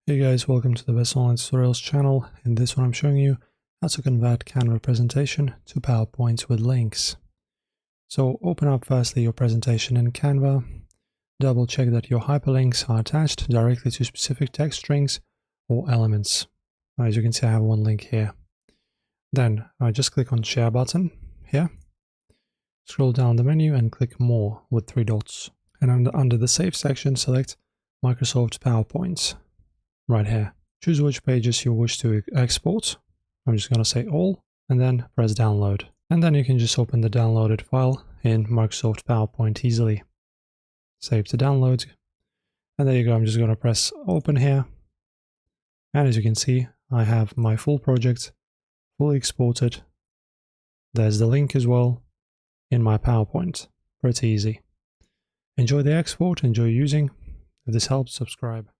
Hey guys, welcome to the Best Online Tutorials channel. In this one I'm showing you how to convert Canva presentation to PowerPoint with links. So open up firstly your presentation in Canva, double check that your hyperlinks are attached directly to specific text strings or elements. As you can see, I have one link here. Then just click on Share button here, scroll down the menu and click More with 3 dots. And under the Save section, select Microsoft PowerPoint. Right here. Choose which pages you wish to export. I'm just going to say all, and then press download. And then you can just open the downloaded file in Microsoft PowerPoint easily. Save to download. And there you go. I'm just going to press open here. And as you can see, I have my full project fully exported. There's the link as well in my PowerPoint. Pretty easy. Enjoy the export, enjoy using. If this helps, subscribe.